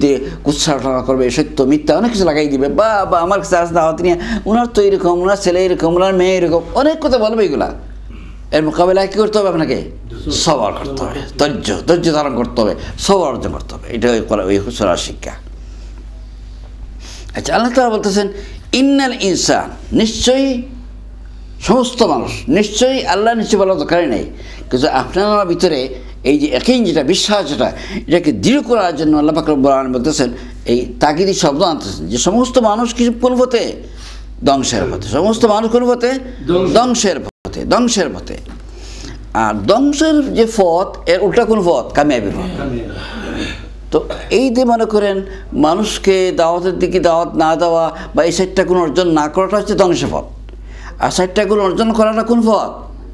দিয়ে কুৎসাটনা করবে, সত্য মিথ্যা অনেক কিছু লাগাই দিবে, বা আমার কাছে আস দাওয়াত নিয়ে ওনার তো এরকম, ওনার ছেলে এরকম, ওনার মেয়ে এরকম, অনেক কথা বলবে। এগুলা এর মোকাবিলায় কী করতে হবে? আপনাকে সবর করতে হবে, ধৈর্য ধারণ করতে হবে, সবর অর্জন করতে হবে। এটা ওই সূরার শিক্ষা। আচ্ছা, আল্লাহ তাআলা বলতেছেন ইন্নাল ইনসান, নিশ্চয়ই সমস্ত মানুষ, নিশ্চয়ই আল্লাহ নিশ্চয়ই বলার দরকারই নেই, কিন্তু আপনার ভিতরে এই যে একই যেটা বিশ্বাস, যেটা এটাকে দৃঢ় করার জন্য আল্লাহ পাক রব্বুল আলামিন বলতেছেন, এই তাগিদি শব্দ আনতেছেন যে সমস্ত মানুষ কিছু কোন পথে? ধ্বংসের পথে। সমস্ত মানুষ কোন পথে? ধ্বংসের পথে, ধ্বংসের পথে। আর ধ্বংসের যে পথ, এর উল্টা কোন পথ? কামিয়াবির পথ। তো এই যে মনে করেন মানুষকে দাওয়াতের দিকে দাওয়াত না দেওয়া বা এই সাইডটা কোনো অর্জন না করাটা হচ্ছে ধ্বংসের পথ, আর সাইডটা কোনো অর্জন করাটা কোন পথ?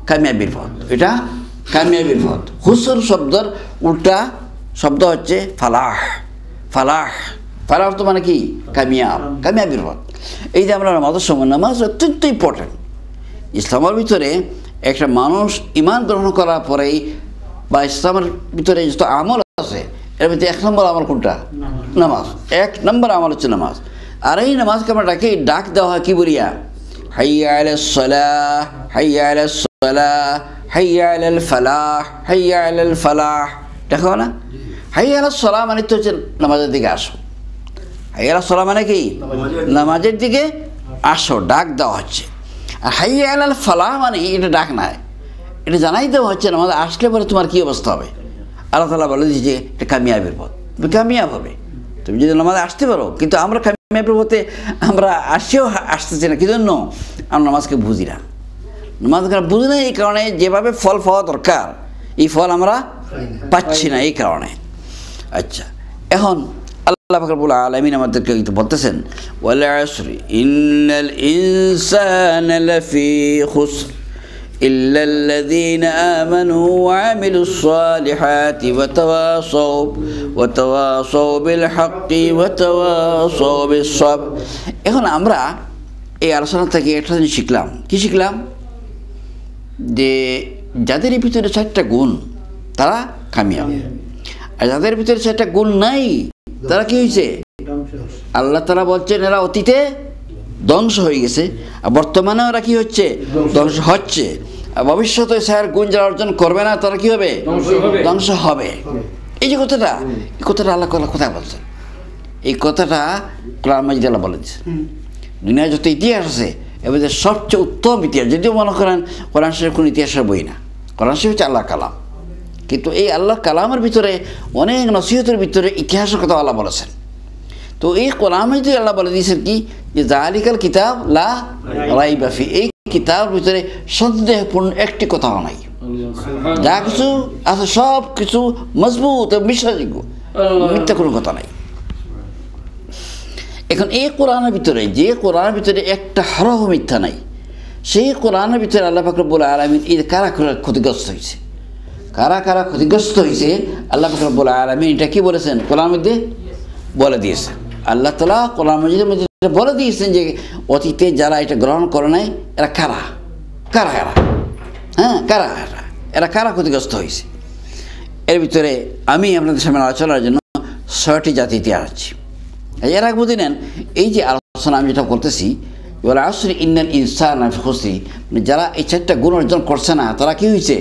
কামিয়াবির পথ। এটা কামিয়াবির পথ। হুসর শব্দের উল্টা শব্দ হচ্ছে ফালাহ। ফালাহ, ফালাহ তো মানে কি? কামিয়াব, কামিয়াবির পথ। এই যে আমরা নামাজের সময়, নামাজ অত্যন্ত ইম্পর্টেন্ট। ইসলামের ভিতরে একটা মানুষ ইমান গ্রহণ করার পরেই বা ইসলামের ভিতরে যত আমল আছে, এর ভিতরে 1 নম্বর আমল কোনটা? নামাজ। 1 নম্বর আমল হচ্ছে নামাজ। আর এই নামাজকে আমরা ডাক দেওয়া হয় কি বলিয়া? হাইয়া আলাস সালাহ, হাইয়া আলাস সালাহ, হাইয়া আলাল ফালাহ, হাইয়া আলাল ফালাহ। দেখো না, হাইয়া আলাস সালাহ মানে তো হচ্ছে নামাজের দিকে আসো। হাইয়া আলাস সালাহ মানে কি? নামাজের দিকে আসো, ডাক দেওয়া হচ্ছে। আর হাইয়া আলাল ফালাহ মানে এটা ডাক নাই, এটা জানাই দেওয়া হচ্ছে নামাজ আসলে পরে তোমার কী অবস্থা হবে। আল্লাহ তাআলা বলে দিয়েছে এটা কামিয়াবের পথ, তুমি কামিয়াব হবে তুমি যদি নামাজে আসতে পারো। কিন্তু আমরা কামিয়াবের পথে আমরা আসতেছি না। কি জন্য? আমরা নামাজকে বুঝি না। নামাজকে বুঝি না, এই কারণে যেভাবে ফল পাওয়া দরকার এই ফল আমরা পাচ্ছি না, এই কারণে। আচ্ছা, এখন আল্লাহ পাক রব্বুল আলামিন আমাদেরকে বলতেছেন ওয়াল আসরি ইন্নাল ইনসানা লাফি খুসর إلا الذين آمنوا وعملوا الصالحات وتواصوا بالحق وتواصوا بالصبر। এখন আমরা এই আলোচনা থেকে একটা জিনিস শিখলাম। কি শিখলাম? যে যাদের ভিতরে 4টা গুণ তারা কামিয়াব, আর যাদের ভিতরে 4টা গুণ নাই তারা কি হয়েছে? আল্লাহ তাআলা বলছেন এরা অতীতে ধ্বংস হয়ে গেছে, আর বর্তমানে ওরা কি হচ্ছে? ধ্বংস হচ্ছে। আর ভবিষ্যতে স্যার গুণ যারা অর্জন করবে না তারা কি হবে? ধ্বংস হবে। এই যে কথাটা, এই কথাটা আল্লাহ কোথায় বলছেন? এই কথাটা কোরআন মাজিদে আল্লাহ বলে দিয়েছে। দুনিয়ার যত ইতিহাস আছে এবার সবচেয়ে উত্তম ইতিহাস, যদিও মনে করেন কোরআন শরীফ কোনো ইতিহাসের বই না, কোরআন শরীফ হচ্ছে আল্লাহ কালাম, কিন্তু এই আল্লাহ কালামের ভিতরে অনেক নসিহতের ভিতরে ইতিহাসের কথা আল্লাহ বলেছেন। তো এই কোরআন মাজিদে আল্লাহ বলে দিয়েছেন কি? যে যালিকাল কিতাব লা রাইবা ফি, এই কিতাবের ভিতরে সন্দেহপূর্ণ একটি কথাও নাই। যা কিছু আছে সব কিছু মজবুত এবং বিশ্বাসযোগ্য, মিথ্যা কোনো কথা নাই। এখন এই কোরআনের ভিতরে, যে কোরআনের ভিতরে একটা হরফ মিথ্যা নাই, সেই কোরআনের ভিতরে আল্লাহ পাক রব্বুল আলামিন এই কারা ক্ষতিগ্রস্ত হয়েছে, কারা কারা ক্ষতিগ্রস্ত হয়েছে আল্লাহ পাক রব্বুল আলামিন এটা কি বলেছেন? কোরআনের মধ্যে বলে দিয়েছে। আল্লাহ তাআলা কোরআন মাজিদের মধ্যে বলে দিয়েছেন যে অতীতে যারা এটা গ্রহণ করে নাই এরা কারা কারা কারা হ্যাঁ কারা কারা এরা কারা ক্ষতিগ্রস্ত হয়েছে। এর ভিতরে আমি আপনাদের সামনে আলোচনার জন্য 6টি জাতি ইতিহাস আছি। এর আগে বুঝে নেন, এই যে আলোচনা আমি যেটা করতেছি ওয়াল আসরি ইন্নাল ইনসানা লাফি খুসর, মানে যারা এই 4টা গুণ অর্জন করছে না তারা কি হয়েছে?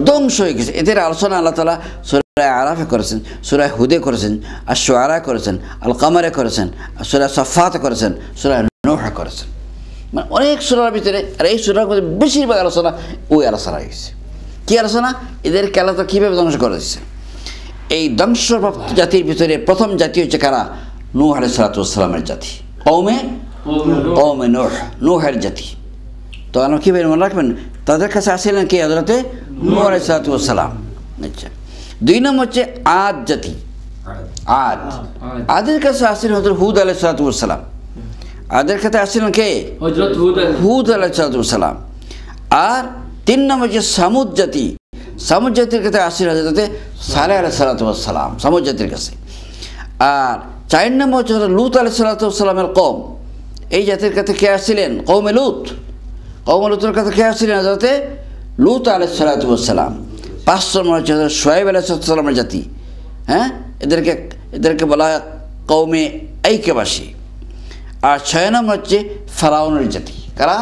ধ্বংস হয়ে গেছে। এদের আলোচনা আল্লাহ তাআলা সূরা আরাফে করেছেন, সূরা হুদে করেছেন, আর শুআরা করেছেন, আল কামারে করেছেন, সূরা সাফাত করেছেন, সূরা নূহ করেছেন, মানে অনেক সূরার ভিতরে। আর এই সূরার মধ্যে বেশিরভাগ আলোচনা ওই আলোচনা হয়েছে। কী আলোচনা? এদেরকে আল্লাহ তাআলা কীভাবে ধ্বংস করে দিচ্ছে। এই ধ্বংসপ্রাপ্ত জাতির ভিতরে প্রথম জাতি হচ্ছে কারা? নূহ আলাইহিস সালাতু ওয়াস সালামের জাতি, কওমে নূহের জাতি। তো আমরা কীভাবে মনে রাখবেন? তাদের কাছে আসছিলেন কে? হযরতে নূহ আলাইহিস সালাতু ওয়াস সালাম। আচ্ছা, 2 নম্বর হচ্ছে আদ জাতি। আদের কাছে আসছিলেন হযরত হুদ আলাইহিস সালাতু ওয়াস সালাম। আদের কাছে আসছিলেন কে? হযরত হুদ আলাইহিস সালাতু ওয়াস সালাম। আর 3 নম্বর হচ্ছে সামুদ জাতি। সামুদ জাতির কাছে আসছিলেন হযরতে সালেহ আলাইহিস সালাতু ওয়াস সালাম, সামুদ জাতির কাছে। আর 4 নম্বর হচ্ছে লূত আলাইহিস সালাতু ওয়াস সালামের কওম। এই জাতির কাছে কে আসছিলেন? কওমে লূত। কওমে লূতের কাছে কে আসছিলেন? হযরতে লূত আলাইহিস সালাতু ওয়াস সালাম। 5 নম্বর হচ্ছে শুআয়ব আলাইহিস সালামের জাতি। হ্যাঁ, এদেরকে এদেরকে বলা হয় কওমে আইক্যবাসী। আর 6 নম্বর হচ্ছে ফেরাউনের জাতি। কারা?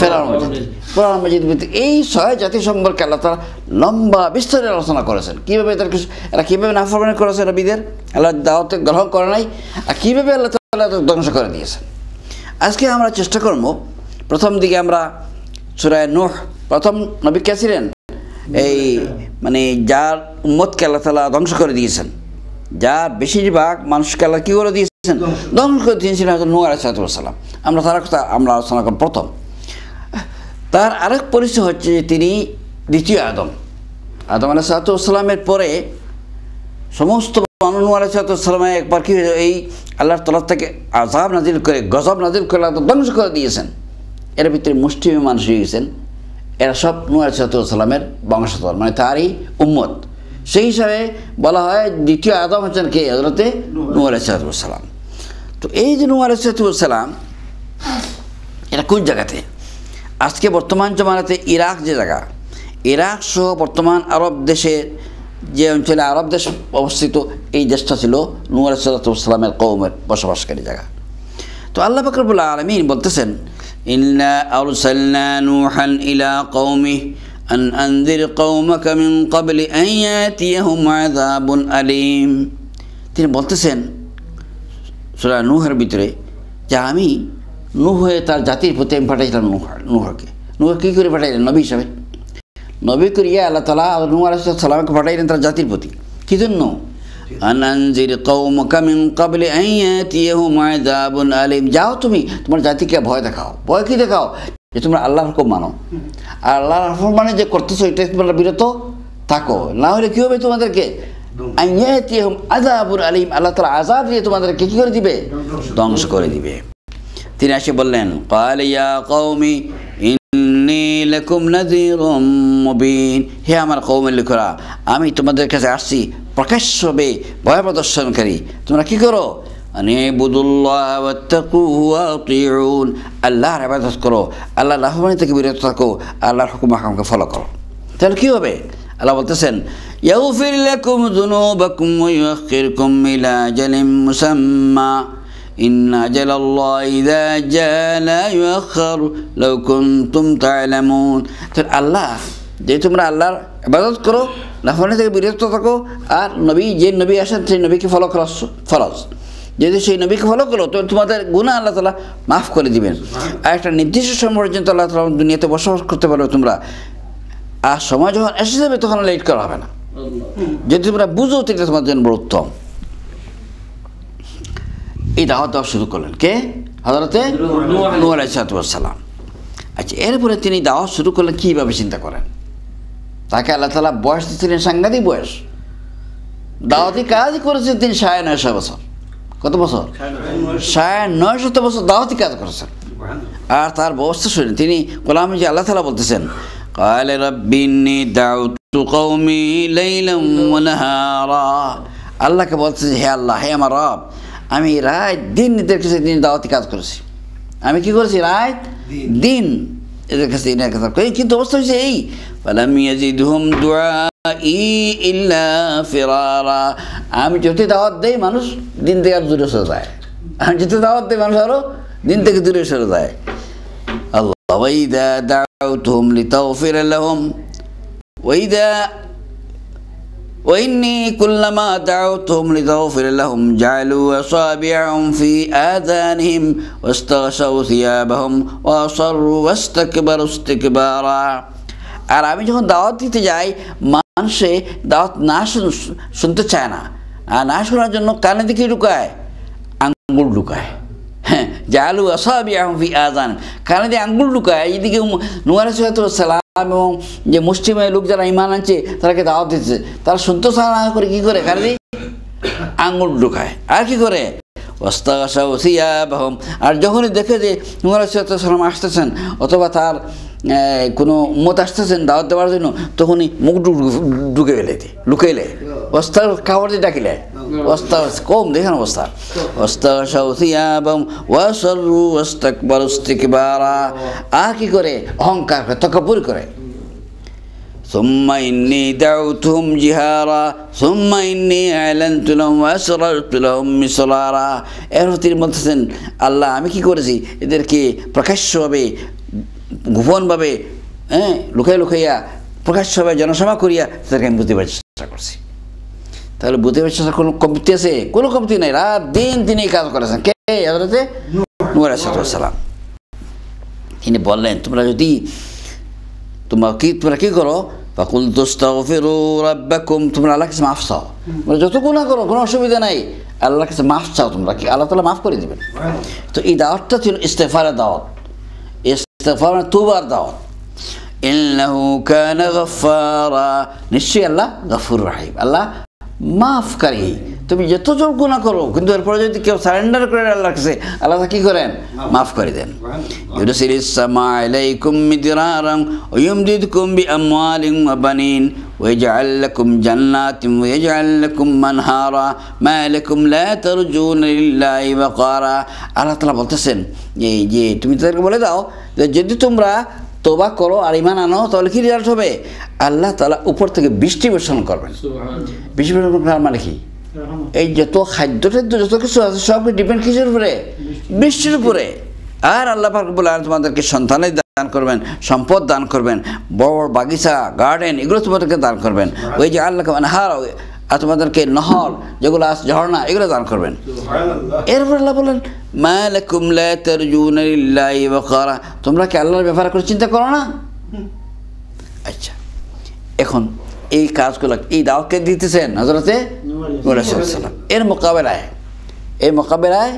ফেরাউনের জাতি। কোরআন মাজিদ এই 6 জাতি সম্পর্কে আল্লাহ তাআলা লম্বা বিস্তারে আলোচনা করেছেন। কীভাবে এরা কীভাবে নাফরমানি করেছে নবীদের, আল্লাহ দাওয়াতে গ্রহণ করে নাই, আর কীভাবে আল্লাহ তাআলা ধ্বংস করে দিয়েছেন। আজকে আমরা চেষ্টা করব, প্রথম দিকে আমরা সূরা নূহ, প্রথম নবী কে ছিলেন? এই মানে যার উম্মতকে আল্লাহ তাআলা ধ্বংস করে দিয়েছেন, যার বেশিরভাগ মানুষকে আল্লাহ কী করে দিয়েছেন? ধ্বংস করে দিয়েছিলেন হয়তো নূহ আলাইহিস সালাম। আমরা তার কথা আমরা আলোচনা করব। প্রথম তার আরেক পরিচয় হচ্ছে যে তিনি দ্বিতীয় আদম। আদম আলাইহিস সালামের পরে সমস্ত নূহ আলাইহিস সালামে একবার কি এই আল্লাহর তরফ থেকে আযাব নাজিল করে, গজব নাজিল করে ধ্বংস করে দিয়েছেন। এর ভিতরে মুসলিম মানুষ হয়ে গেছেন, এরা সব নূহ আলাইহিস সালামের বংশধর, মানে তারই উম্মত। সেই হিসাবে বলা হয় দ্বিতীয় আদম হচ্ছেন কে? হযরতে নূহ আলাইহিস সালাম। তো এই যে নূহ আলাইহিস সালাম, এটা কোন জায়গাতে? আজকে বর্তমান জমানাতে ইরাক যে জায়গা, ইরাক সহ বর্তমান আরব দেশের যে অঞ্চলে আরব দেশ অবস্থিত, এই দেশটা ছিল নূহ আলাইহিস সালামের কওমের বসবাসকারী জায়গা। তো আল্লাহ পাক রব্বুল আলামিন বলতেছেন, ইন্না আরসালনা নূহান ইলা কওমিহি আন আনজির কওমাকা মিন ক্বাবলি আন ইয়াতিয়াহুম আযাবুন আলীম। তিনি বলতেছেন সূরা নূহের ভিতরে যে আমি নূহ হয়ে তার জাতির প্রতি আমি পাঠাইছিলাম নূহকে। নূহ কী করে পাঠাইলেন? নবী হিসাবে, নবী করিয়া আল্লাহ তাআলা নূহ আলাইহিস সালামকে পাঠাইলেন তার জাতির প্রতি। কী জন্য? আন আনজির কওমাকা মিন ক্বাবলি আন ইয়াতিয়াহুম আযাবুন আলীম। যাও তুমি তোমার জাতিকে ভয় দেখাও। ভয় কী দেখাও? যে তোমরা আল্লাহর হুকুম মানো, আর আল্লাহর হুকুম মানে যে করতেছো এটা তোমরা বিরত থাকো, না হলে কী হবে? তোমাদেরকে আন ইয়াতিয়াহুম আযাবুন আলীম, আল্লাহ তাআলা আযাব দিয়ে তোমাদেরকে কী করে দিবে? ধ্বংস করে দিবে। তিনি এসে বললেন, ক্বালা ইয়া কওমি ইন্নী লাকুম নাযীরুম মুবিন। হে আমার কওমের লোকেরা, আমি তোমাদের কাছে আসছি প্রকাশ্যভাবে ভয় প্রদর্শনকারী। তোমরা কী করো? আনিবুদুল্লাহ ওয়াত্তাকুহু ওয়া আতিউন। আল্লাহর ইবাদত করো, আল্লাহর নাফরমানি থেকে বিরত থাকো, আল্লাহর হুকুম আহকামকে ফলো করো। তাহলে কী হবে? আল্লাহ বলতেছেন, ইয়াগফির লাকুম যুনুবাকুম ওয়া ইউআখিরকুম ইলা আজালিন মুসাম্মা ইন্না আজালাল্লাহি ইযা জাআ লা ইউআখারু লাউ কুনতুম তা'লামুন। তো আল্লাহ যে তোমরা আল্লাহর ইবাদত করো, নাফরমানি থেকে বিরত থাকো, আর নবী যে নবী আসেন সেই নবীকে ফলো করা ফরজ। যদি সেই নবীকে ফলো করো তো তোমাদের গুনাহ আল্লাহ তাআলা মাফ করে দিবেন, আর একটা নির্দিষ্ট সময় পর্যন্ত আল্লাহ তাআলা দুনিয়াতে বসবাস করতে পারবে তোমরা। আর সময় যখন এসে যাবে তখন লেট করা হবে না। যদি তোমরা বুঝো এটা তোমার জন্য বড় উত্তম। এই দাওয়াত দেওয়া শুরু করলেন কে? হযরতে নূহ আলাইহিস সালাম। আচ্ছা, এরপরে তিনি দাওয়াত শুরু করলেন কীভাবে? চিন্তা করেন, তাকে আল্লাহ তাআলা বয়স দিচ্ছিলেন সাংঘাতিক বয়স। দাওয়াতি কাজই করেছেন তিনি 950 বছর। কত বছর? 950 বছর দাওয়াতি কাজ করেছেন। আর তার ব্যবস্থা শুনেন, তিনি গোলাম যে আল্লাহ তাআলা বলতেছেন, ক্বালা রাব্বি ইন্নী দাউতু কওমি লাইলাম ওয়া নাহারা। আল্লাহকে বলতেছে, হে আল্লাহ, হে আমার রব, আমি রাত দিন এদের কাছে দিন দাওয়াতি কাজ করেছি। আমি কি করেছি? রাত দিন এদের কাছে দিনের কাজ করি, কিন্তু অবস্থা হচ্ছে এই, ফালাম ইয়াজিদহুম দুআই ইল্লা ফিরারা। আমি যতই দাওয়াত দেই মানুষ দিন থেকে আর দূরে সরে যায়। আমি যতই দাওয়াত দেই মানুষ আরও দিন থেকে দূরে সরে যায়। আল্লাহ ওয়াইদা দাউতুহুম লিতাগফিরা লাহুম ওয়াইদা وإني كلما دعوتهم لتغفر لهم جعلوا أصابعهم في آذانهم واستغشوا ثيابهم وأصروا واستكبروا استكبارا। আর আমি যখন দাওয়াত দিতে যাই মানুষে দাওয়াত না শুনতে চায় না, আর না শোনার জন্য কানে দিকে ঢুকায়, আঙ্গুল ঢুকায়। হ্যাঁ, জালু আসাবিআহুম ফি আযান, কানে দিয়ে আঙ্গুল ঢুকায়। এদিকে নূহ আলাইহিস সালাম এবং যে মুসলিমের লোক যারা ঈমান আনছে তারাকে দাওয়াত দিচ্ছে, তারা শুনতে চায় না করে কী করে? কানে দিয়ে আঙ্গুল ঢুকায়। আর কি করে? ওয়াস্তাগাশাউ সিয়াবাহুম। আর যখনই দেখে যে নূহ আলাইহিস সালাম আসতেছেন অথবা তার কোনো উম্মত আসতেছেন দাওয়াত দেওয়ার জন্য, তখনই মুখ ঢুকে ফেলে লুকিয়ে লে, ওস্তার খাবার দিয়ে ডাকিলে, ওস্তা কম দেখেন অবস্থা। ওয়াস্তাগাশাউ সিয়াবাহুম ওয়াসাররু ওয়াস্তাকবারু ইস্তিকবারা। আর কি করে? অহংকার করে, তাকাব্বুর করে। সুম্মা ইন্নী দাউতুহুম জিহারা সুম্মা ইন্নী আ'লানতু লাহুম ওয়া আসরারতু লাহুম ইসরারা। এরপর তিনি বলতেছেন, আল্লাহ আমি কি করেছি, এদেরকে প্রকাশ্যভাবে গোপনভাবে লুকাইয়া প্রকাশ্যভাবে জনসভা করিয়া তাদেরকে আমি বুঝতে পারার চেষ্টা করছি। তাহলে বুঝতে পারার চেষ্টা কোনো কমতি আছে? কোনো কমতি নেই। রাত দিন তিনি কাজ করেছেন। কে? হযরত নূহ আলাইহিস সালাম। তিনি বললেন, তোমরা কি করো, ফাকুলতু আস্তাগফিরু রাব্বাকুম, তোমরা আল্লাহর কাছে মাফ চাও। তোমরা যত গুনাহ করো কোনো অসুবিধা নাই, আল্লাহর কাছে মাফ চাও, তোমরা কি আল্লাহ তাআলা মাফ করে দিবেন। তো এই দাওয়াতটা ছিল ইস্তেগফারের দাওয়াত, ইস্তেগফার মানে তওবার দাওয়াত। ইন্নাহু কানা গাফফারা, নিশ্চয়ই আল্লাহ গফুর রহিম, আল্লাহ মাফকারী। তুমি যত জোর গুনাহ করো, কিন্তু এরপরে যদি কেউ সারেন্ডার করে আল্লাহর কাছে, আল্লাহ কি করেন? মাফ করে দেন। ইউরসিলিস সামা আলাইকুম মিদরারান ওয়া ইউমদিদকুম বিআমওয়ালিন ওয়া বানিন ওয়া ইয়াজআল লাকুম জান্নাতিন ওয়া ইয়াজআল লাকুম মানহারা মা লাকুম লা তারজুনা লিল্লাহি ওয়াকারা। আল্লাহ তাআলা বলতেছেন যে তুমি তাদেরকে বলে দাও যে যদি তোমরা তওবা করো আর ঈমান আনো তাহলে কি রেজাল্ট হবে? আল্লাহ তাআলা উপর থেকে বৃষ্টি বর্ষণ করবেন। বৃষ্টি বর্ষণ করার মানে কি? এই যত খাদ্যটা যত কিছু আছে সব ডিপেন্ড কিসের উপরে? বৃষ্টির উপরে। আর আল্লাহ পাক রব্বুল আলামিন তোমাদেরকে সন্তানের দান করবেন, সম্পদ দান করবেন, বড় বড় বাগিচা গার্ডেন এগুলো তোমাদেরকে দান করবেন। ওই যে আল্লাহ মানহার, আর তোমাদেরকে নহর যেগুলো আছে, ঝর্ণা, এগুলো দান করবেন। এরপর আল্লাহ বলেন মা লাকুম লা তারজুনা লিল্লাহি ওয়াকারা, তোমরা কি আল্লাহর ব্যাপারে করে চিন্তা করো না? আচ্ছা, এখন এই কাজগুলো এই দাওয়াতকে দিতেছেন হযরতে নূহ আলাইহিস সালাম। এর মোকাবেলায়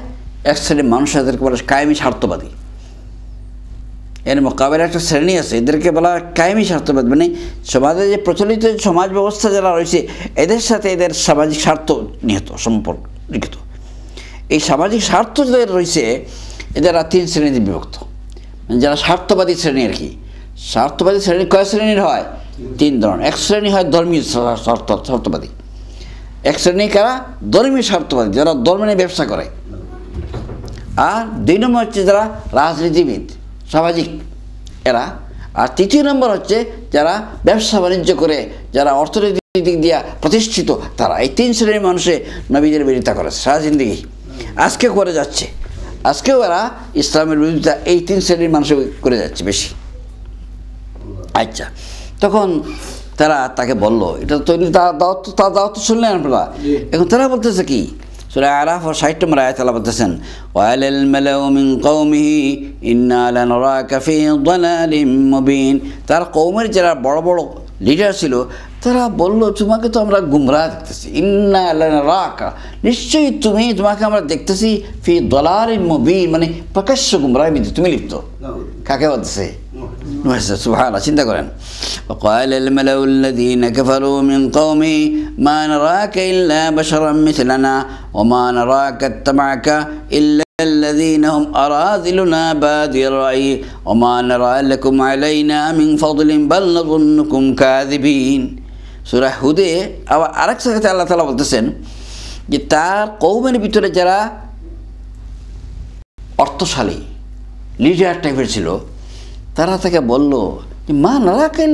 এক শ্রেণীর মানুষ, এদেরকে বলা কায়েমি স্বার্থবাদী। এর মোকাবেলায় একটা শ্রেণী আছে, এদেরকে বলা কায়েমি স্বার্থবাদী। মানে সমাজে যে প্রচলিত সমাজ ব্যবস্থা যারা রয়েছে এদের সাথে এদের সামাজিক স্বার্থ নিহত সম্পর্কিত। এই সামাজিক স্বার্থ যাদের রয়েছে এদের তিন শ্রেণীতে বিভক্ত। মানে যারা স্বার্থবাদী শ্রেণী আর কি। স্বার্থবাদী শ্রেণী কয় শ্রেণীর হয়? তিন ধরনের। এক শ্রেণী হয় ধর্মীয় স্বার্থবাদী। এক শ্রেণী কারা? ধর্মীয় স্বার্থবাদী, যারা ধর্ম নিয়ে ব্যবসা করে। আর দুই নম্বর হচ্ছে যারা রাজনীতিবিদ, সামাজিক এরা। আর তৃতীয় নম্বর হচ্ছে যারা ব্যবসা বাণিজ্য করে, যারা অর্থনৈতিক দিক দিয়া প্রতিষ্ঠিত, তারা। এই তিন শ্রেণীর মানুষে নবীদের বিরোধিতা করেছে সারা জিন্দগি, আজকে করে যাচ্ছে। আজকেও এরা ইসলামের বিরোধিতা এই তিন শ্রেণীর মানুষ করে যাচ্ছে বেশি। আচ্ছা, তখন তারা তাকে বলল, এটা তো তার দাওয়াত শুনলেন আপনারা। এখন তারা বলতেছে কি? সূরা আরাফ 60 নম্বর আয়াতে আল্লাহ বলতেছেন ওয়ালাল মালাউ মিন কওমিহি ইন্না লানারাকা ফি দালালিম মুবিন। তার কওমের যারা বড় বড় লিডার ছিল তারা বলল, তোমাকে তো আমরা গুমরাহ দেখতেছি। ইন্না লানারাকা, নিশ্চয়ই তোমাকে আমরা দেখতেছি ফি দালালিম মুবিন, মানে প্রকাশ্য গুমরাহের মধ্যে তুমি লিপ্ত। কাকে বলতেছে? সুবহানাল্লাহ, চিন্তা করেন। وقال الملأ الذين كفروا من قومه ما نراك إلا بشرا مثلنا وما نراك اتبعك إلا الذين هم أراذلنا بادي الرأي وما نرى لكم علينا من فضل بل نظنكم كاذبين। সূরা হুদে আবার আরেক জায়গাতে আল্লাহ তাআলা বলতেছেন যে তার কওমের ভিতরে যারা অর্থশালী লিডার টাইপের ছিল তারা তাকে বলল যে মা নারাকেন,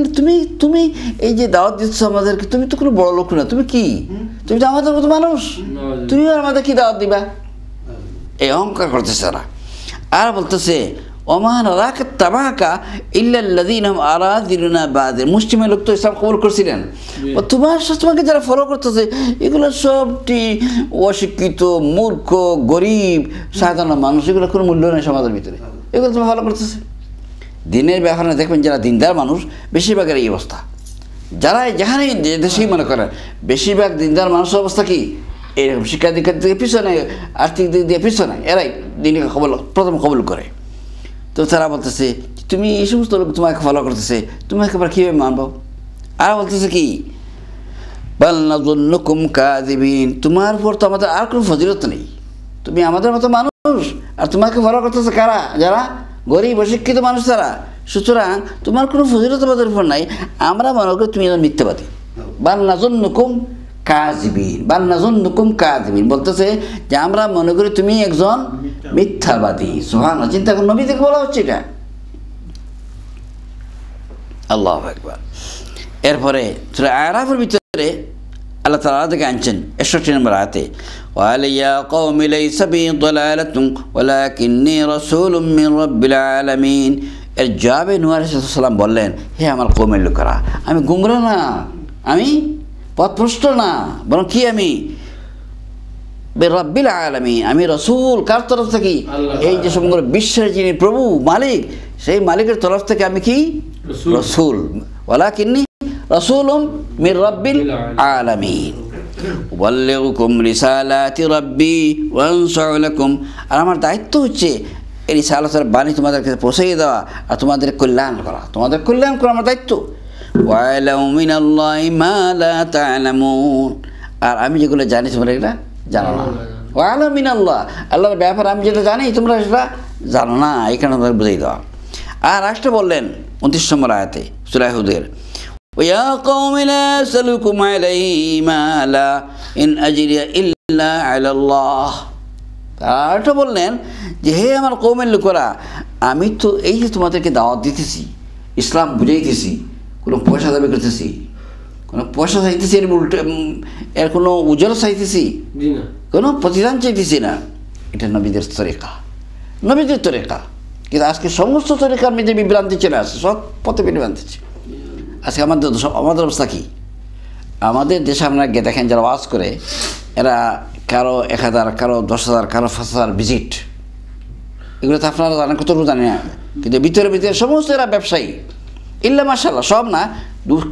তুমি এই যে দাওয়াত দিচ্ছ আমাদেরকে, তুমি তো কোনো বড় লোক না, তুমি কি? তুমি তো আমাদের মতো মানুষ, তুমি আমাদের কি দাওয়াত দিবা? এই অহংকার করতেছে তারা। আর বলতেছে ওমা নারাকা তাবাকা ইল্লাল্লাযীনা আরাযিলুনা বাদে, মুসলিমের লোক তো ইসলাম কবুল করছিলেন, তোমাকে যারা ফলো করতেছে এগুলো সবটি অশিক্ষিত, মূর্খ, গরিব, সাধারণ মানুষ, এগুলো কোনো মূল্য নেই সমাজের ভিতরে, এগুলো তুমি ফলো করতেছে। দিনের ব্যাপারে দেখবেন যারা দিনদার মানুষ বেশিরভাগের এই অবস্থা। যারা যেখানে দেশেই মনে করেন বেশিরভাগ দিনদার মানুষের অবস্থা কি এরকম, শিক্ষা দীক্ষার দিকে পিছনে, আর্থিক দিক দিয়ে পিছনে, এরাই দিনকে প্রথম কবুল করে। তো তারা বলতেছে তুমি এই সমস্ত লোক তোমাকে ফলো করতেছে, তুমি একেবারে কীভাবে মানব? আর বলতেছে কি বাল নাযুন্নুকুম কাযিবিন, তোমার উপর তো আমাদের আর কোনো ফজিলত নেই, তুমি আমাদের মতো মানুষ আর তোমাকে ফলো করতেছে কারা? যারা গরিব অশিক্ষিত মানুষ তারা। সুতরাং তোমার কোনো ফজিলত আমাদের উপর নাই, আমরা মনে করি তুমি একজন মিথ্যাবাদী। বাল নাযুন্নুকুম কাযিবিন বলতেছে যে আমরা মনে করি তুমি একজন মিথ্যাবাদী। সুবহানাল্লাহ, চিন্তা করুন, নবী থেকে বলা হচ্ছে এটা। আল্লাহু আকবার। এরপরে সূরা আরাফের ভিতরে আল্লাহ তাআলা থেকে আনছেন 61 নম্বর আয়াতে, ওয়ালিয়া কওমি লাইসা বি দালালাতুন ওয়ালাকিন্নী রাসূলুম মির রাব্বিল আলামিন। এর জবাবে নূহ আলাইহিস সালাম বললেন, হে আমার কওমের লোকেরা, আমি গুমরাহ না, আমি পথভ্রষ্ট না, বরং কি আমি মির রাব্বিল আলামিন, আমি রাসূল। কার তরফ থেকে? এই যে সমগ্র বিশ্বের যিনি প্রভু মালিক, সেই মালিকের তরফ থেকে আমি কি? রাসূল। ওয়ালাকিন্নী রাসূলুম মির রাব্বিল আলামিন উবাল্লিগুকুম রিসালাতি রাব্বি ওয়া আনসুহু লাকুম। আর আমার দায়িত্ব হচ্ছে এই রিসালাতের বাণী তোমাদের কাছে পৌঁছে দেওয়া আর তোমাদের কল্যাণ করা, তোমাদের কল্যাণ করা আমার দায়িত্ব। ওয়া আলামু মিনাল্লাহি মা লা তা'লামুন, আর আমি যেগুলো জানি তোমরা এটা জানো না। ওয়া আলামু মিনাল্লাহ, আল্লাহর ব্যাপারে আমি যেটা জানি তোমরা সেটা জানো না, এখানে তোমাদের বুঝিয়ে দেওয়া। আর আসতে বললেন 29 নম্বর আয়াতে সূরা হুদের, ويا قوم لا أسألكم عليه مالا إن أجري إلا على الله। আর তো বললেন যে হে আমার কওমের লোকেরা, আমি তো এই যে তোমাদেরকে দাওয়াত দিতেছি, ইসলাম বুঝাইতেছি, কোনো পয়সা দাবি করতেছি, কোনো পয়সা চাইতেছি এর কোনো উজ্জ্বল চাইতেছি, কোনো প্রতিদান চাইতেছি না। এটা নবীদের তরিকা, নবীদের তরিকা। কিন্তু আজকে সমস্ত তরিকার মধ্যে বিভ্রান্তি চলে আসছে, সব পথে বিভ্রান্তি। আজকে আমাদের অবস্থা কী? আমাদের দেশে আপনারা গিয়ে দেখেন যারা ওয়াজ করে, এরা কারো 1000, কারো 10,000, কারো 5,000 ভিজিট, এগুলো তো আপনারা জানেন, কতটুকু জানি না, কিন্তু ভিতরে ভিতরে সমস্ত এরা ব্যবসায়ী। ইল্লা মাশাআল্লাহ, সব না,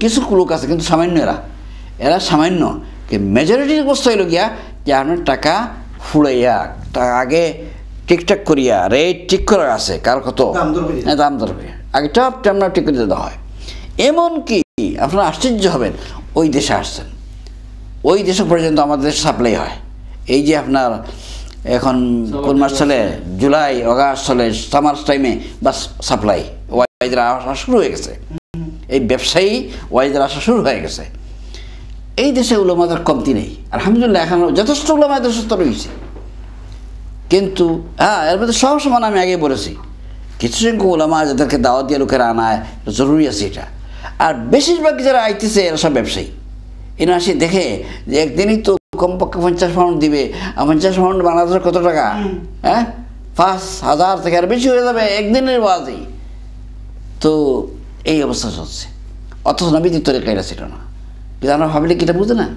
কিছু লোক আছে কিন্তু সামান্য, এরা সামান্য। মেজরিটির অবস্থা হইল গিয়া যে আপনার টাকা ফুড়াইয়া, আগে ঠিকঠাক করিয়া রেট ঠিক করা আছে, কার কত দাম দর আগে টপ টাইমটা ঠিক করে দেওয়া হয়। এমনকি আপনারা আশ্চর্য হবেন, ওই দেশে আসছেন, ওই দেশে পর্যন্ত আমাদের দেশে সাপ্লাই হয়। এই যে আপনার এখন কোন মাস চলে, জুলাই আগস্ট চলে, সামার টাইমে বাস সাপ্লাই ওয়াইদের আসা শুরু হয়ে গেছে, এই ব্যবসায়ী ওয়াইদের আসা শুরু হয়ে গেছে। এই দেশে উলামাদের কমতি নেই, আলহামদুলিল্লাহ, এখন যথেষ্ট উলামাদের সুস্থ রয়েছে। কিন্তু হ্যাঁ, এর মধ্যে সব সমান আমি আগে বলেছি, কিছু সংখ্যক উলামা যাদেরকে দাওয়াত দিয়ে লোকেরা আনায় জরুরি আছে এটা। আর বেশিরভাগ যারা আইতেছে এরা সব ব্যবসায়ী। এরা আসে দেখে যে একদিনই তো কমপক্ষে 50 পাউন্ড দিবে, আর 50 পাউন্ড বাংলাদেশের কত টাকা? হ্যাঁ, 5,000 থেকে আর বেশি হয়ে যাবে একদিনের বাজেই। তো এই অবস্থা চলছে, অথচ নবীদের তরিকা এটা ছিল না। কিন্তু আমরা পাবলিক এটা বুঝে না,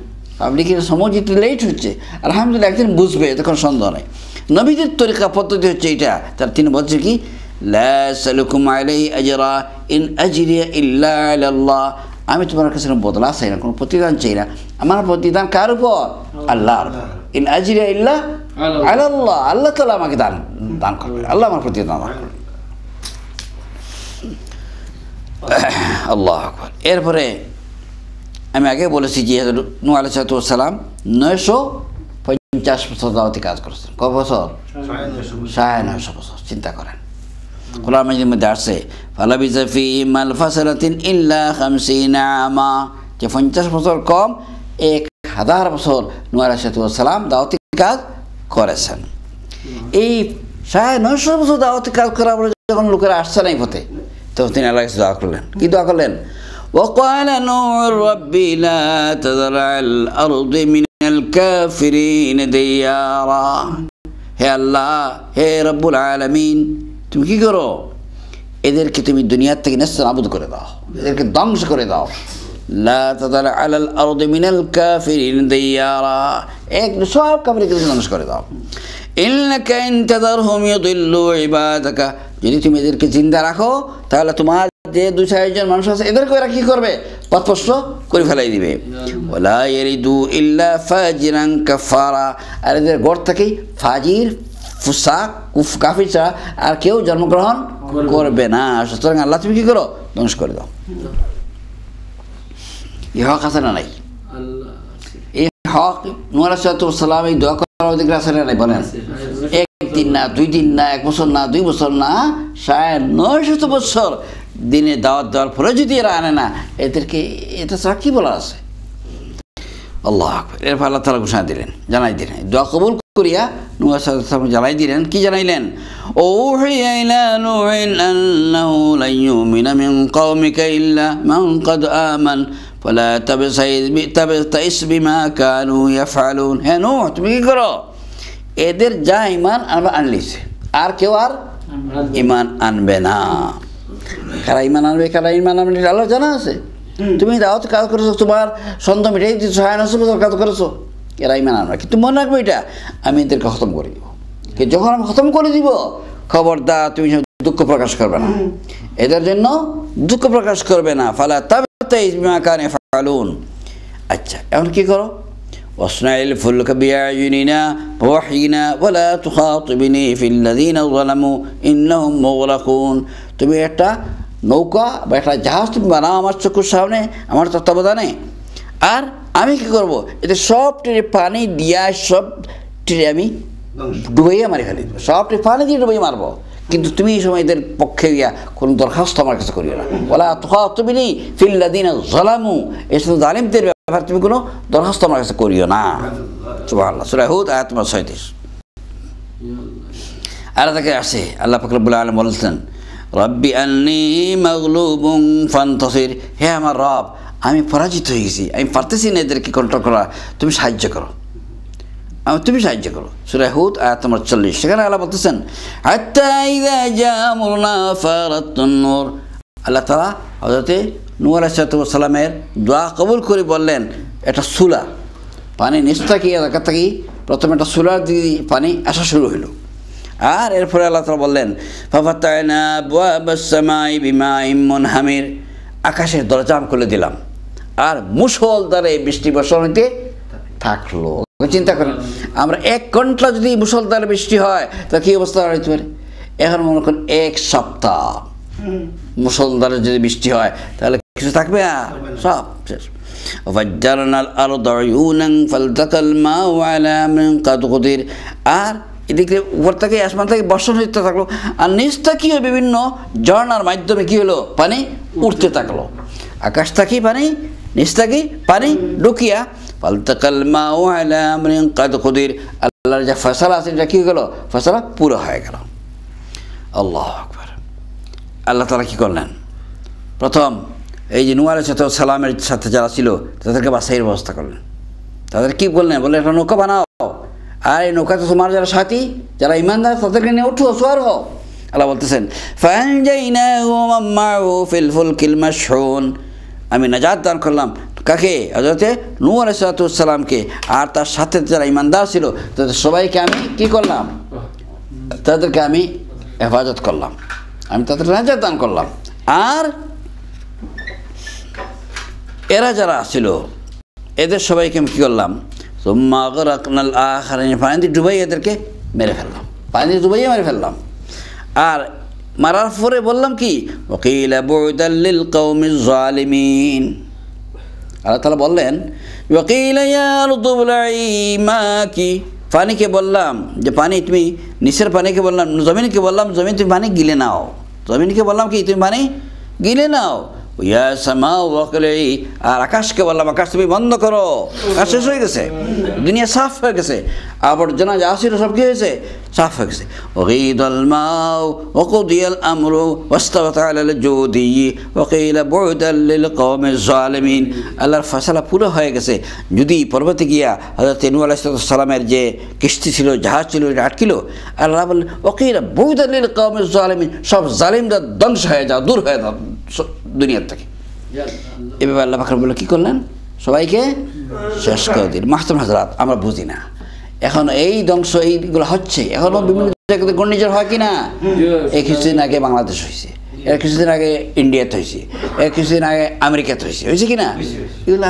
পাবলিক এটা সময় যেতে লেট হচ্ছে। আলহামদুলিল্লাহ, একদিন বুঝবে, তখন সন্দেহ নেই। নবীদের তরিকা পদ্ধতি হচ্ছে এইটা। তার তিনি বলছে কি, লা আসালুকুম আলাইহি আজরা ইন আজরিয়া ইল্লা আলাল্লাহ। আমি তোমার কাছে কোনো বদলা চাই না, কোনো প্রতিদান চাই না। আমার প্রতিদান কার উপর? আল্লাহর। ইন আজরিয়া ইল্লা আলাল্লাহ, আল্লাহ তাআলা আমাকে দান করবে, আল্লাহ আমার প্রতিদান দান করবে। আল্লাহু আকবার। এরপরে আমি আগে বলেছি যে নূহ আলাইহিস সালাম 950 বছর দাওয়াতি কাজ করেছেন। কত বছর? 950 বছর। চিন্তা করেন, কোরআন মাজিদের মধ্যে আসছে ফালাবিসা ফীহিম আলফা সানাতিন ইল্লা 50 আমা, যে 50 বছর কম 1000 বছর নূহ আলাইহিস সালাম দাওয়াতি কাজ করেছেন। এই 950 বছর দাওয়াতি কাজ করার পরে যখন লোকেরা আসছে না এই পথে, তখন তিনি আল্লাহর কাছে দোয়া করলেন। কি দোয়া করলেন? وقال نوح رب لا تذر على الأرض من الكافرين ديارا। হে আল্লাহ, হে রব্বুল আলামিন, তুমি কি করো? এদেরকে তুমি দুনিয়ার থেকে নেস্তানাবুদ করে দাও, এদেরকে ধ্বংস করে দাও। লা তাদার আলাল আরদি মিনাল কাফিরিন দিয়ারা, এক সব কাফিরকে ধ্বংস করে দাও। ইন্নাকা ইন তাদারহুম ইউদিল্লু ইবাদাকা, যদি তুমি এদেরকে জিন্দা রাখো তাহলে তোমার যে 2-4 জন মানুষ আছে এদেরকে এরা কি করবে? পথভ্রষ্ট করে ফেলাই দিবে। ওয়ালা ইয়ারিদু ইল্লা ফাজিরান কাফারা, আর এদের গড় থেকেই ফাজির, ফুসাক, কাফির ছাড়া আর কেউ জন্মগ্রহণ করবে না। সুতরাং আল্লাহ তুমি কি করো? ধ্বংস করে দাও। এই হক আছে না নাই? এই হক নূহ আলাইহিস সালাম এই দোয়া করার অধিকার আছে না নাই? বলেন। একদিন না, 2 দিন না, 1 বছর না, 2 বছর না, 950 বছর দিনে দাওয়াত দেওয়ার পরে যদি এরা আনে না, এদেরকে এটা ছাড়া কি বলার আছে? আল্লাহু আকবার। এরপর আল্লাহ তাআলা ঘোষণা দিলেন, জানাই দিলেন, দোয়া কবুল করিয়া নূহ আলাইহিস সালাম জানাই দিলেন, কি জানাইলেন? ওহিয়া ইলা নূহিন আন্নাহু লা ইউমিনা মিন কওমিকা ইল্লা মান ক্বাদ আমান ফালা তাবতাইস বিমা কানু ইয়াফআলুন। হে নূহ, তুমি কি করো? এদের যা ঈমান আমরা আনলিছে, আর কেউ আর ঈমান আনবে না। কারা ঈমান আনবে কারা ঈমান আনবে আল্লাহ জানা আছে। তুমি দাওয়াত কাজ করেছো, তোমার সন্তান মিটাই দিচ্ছ, 900 বছর কাজ করেছো, এরা ঈমান আনবে। কিন্তু মনে রাখবে এটা, আমি এদেরকে খতম করে দিব। কিন্তু যখন আমি খতম করে দিব, খবরদার তুমি দুঃখ প্রকাশ করবে না, এদের জন্য দুঃখ প্রকাশ করবে না। ফালা তাবতাইস বিমা কানু ইয়াফআলুন। আচ্ছা, এখন কি করো? ওয়াসনাইল ফুলকা বিআয়ুনিনা ওয়াহিনা ওয়ালা তুখাতিবনি ফিল্লাযিনা যালামু ইন্নাহুম মুগরাকুন। তুমি একটা নৌকা বা একটা জাহাজ তুমি বানাও আমার চোখের সামনে, আমার তত্ত্বাবধানে। আর আমি কি করব? এতে সব টিরে পানি দিয়া সব টিরে আমি ডুবাইয়া মারি ফেলি, সব টিরে পানি দিয়ে ডুবাই মারবো। কিন্তু তুমি এই সময় এদের পক্ষে গিয়া কোনো দরখাস্ত আমার কাছে করিও না। ওয়ালা তুখাতিবনি ফিল্লাযিনা যালামু, এই সমস্ত জালিমদের ব্যাপারে তুমি কোনো দরখাস্ত আমার কাছে করিও না। সুবহানাল্লাহ। সূরা হুদ আয়াত নম্বর 36। আর তাকে আসে আল্লাহ পাক রব্বুল আলামিন বলছেন, রব্বি আন্নী মাগলুবুন ফান্তাসির। হে আমার রব, আমি পরাজিত হয়ে গেছি, আমি পারতেছি না এদেরকে কন্ট্রোল করা, তুমি সাহায্য করো, তুমি সাহায্য করো। সূরা হুদ আয়াত নম্বর 40। সেখানে আল্লাহ বলতেছেন, হাত্তা ইযা জা আমরুনা ফারাতুন নূর। আল্লাহ তাআলা হযরতে নূহ আলাইহিস সালামের দোয়া কবুল করে বললেন, এটা সুলা পানি নিচ থেকে এলাকা থেকে প্রথমে একটা সুলার দিয়ে পানি আসা শুরু হইল। আর এরপরে আল্লাহ তাআলা বললেন, ফাফাতানা আবওয়াবাস সামাই বিমাইন মুনহামির, আকাশের দরজা আমি খুলে দিলাম, আর মুষলধারে বৃষ্টি বর্ষণ হইতে থাকলো। চিন্তা করেন, আমরা 1 ঘন্টা যদি মুষলধারে বৃষ্টি হয় তা কি অবস্থা হইতে পারে? এখন মনে করেন 1 সপ্তাহ মুষলধারে যদি বৃষ্টি হয় তাহলে কিছু থাকবে? সব শেষ। ওয়াফাজ্জারনাল আরদা উয়ুনান ফালতাকাল মাউ আলা মান কাদ কদির। আর এদিকে উপর থেকে আসমান থেকে বর্ষণ হতে থাকলো, আর নিচ থেকেও বিভিন্ন ঝর্ণার মাধ্যমে কি হলো? পানি উঠতে থাকলো। আকাশ থেকে পানি, নিচ থেকে পানি ঢুকিয়া ফালতাকাল মাউ আলা মান কাদ কদির, আল্লাহর যে ফয়সালা আছে এটা কি হয়ে গেল? ফয়সালা পুরো হয়ে গেল। আল্লাহু আকবার। আল্লাহ তাআলা কি করলেন? প্রথম এই যে নূহ আলাইহিস সালামের সাথে যারা ছিল তাদেরকে বাছাইয়ের ব্যবস্থা করলেন। তাদের কি বললেন? বলে একটা নৌকা বানাও, আর এই নৌকাতে তোমার যারা সাথী, যারা ইমানদার, তাদেরকে নিয়ে উঠো, সোয়ার হও। আল্লাহ বলতেছেন, ফাআনজাইনাহু ওয়া মা'হু ফিল ফুলকিল মাশহুন। আমি নাজাত দান করলাম কাকে? হযরতে নূহ আলাইহিস সালামকে, আর তার সাথে যারা ইমানদার ছিল তাদের সবাইকে আমি কি করলাম? তাদেরকে আমি হেফাজত করলাম, আমি তাদের নাজাত দান করলাম। আর এরা যারা ছিল এদের সবাইকে আমি কী করলাম? সুম্মা আগরাকনাল আখারিন, পানি দিয়ে ডুবাই এদেরকে মেরে ফেললাম, পানি দিয়ে ডুবাইয়ে মেরে ফেললাম। আর মারার পরে বললাম কি? ওয়াকিলা বু'দাল লিল কওমিজ জালিমিন। আল্লাহ তাআলা বললেন, ওয়াকিলা ইয়া আরদু বলাই মাকি। পানিকে বললাম যে পানি তুমি, নিচের পানিকে বললাম, জমিনকে বললাম জমিন তুমি পানি গিলে নাও। জমিনকে বললাম কি? তুমি পানি গিলে নাও। ইয়া সামাউ ওয়াকলি, আর আকাশকে বললাম আকাশ তুমি বন্ধ করো। আকাশ শেষ হয়ে গেছে, দুনিয়া সাফ হয়ে গেছে, আবর্জনা যা ছিল সব কি হয়েছে? সাফ হয়ে গেছে। ওয়াগীদাল মাউ ওয়াকুদিয়াল আমরু ওয়াস্তাওয়াত আলাল জুদি ওয়াকিলা বু'দাল লিল কওমিজ জালিমিন। আল্লাহর ফয়সালা পুরো হয়ে গেছে। যদি পর্বতে গিয়া হযরত নূহ আলাইহিস সালামের যে কিস্তি ছিল, জাহাজ ছিল, এটা আটকিল, আল্লাহ বললেন ওয়াকিলা বু'দাল লিল কওমিজ জালিমিন, সব জালিমরা ধ্বংস হয়ে যাও, দূর হয়ে যাও দুনিয়ার থেকে। এভাবে আল্লাহ পাক বলে কি করলেন? সবাইকে শেষ করে দিন। মাহতারাম হাজরাত, আমরা বুঝি না এখন এই ধ্বংস এইগুলো হচ্ছে, এখনও বিভিন্ন জায়গাতে ঘূর্ণিঝড় হয় কি না? এই কিছুদিন আগে বাংলাদেশ হয়েছে, এর কিছুদিন আগে ইন্ডিয়াতে হয়েছে, এর কিছুদিন আগে আমেরিকাতে হয়েছে কি না? এগুলো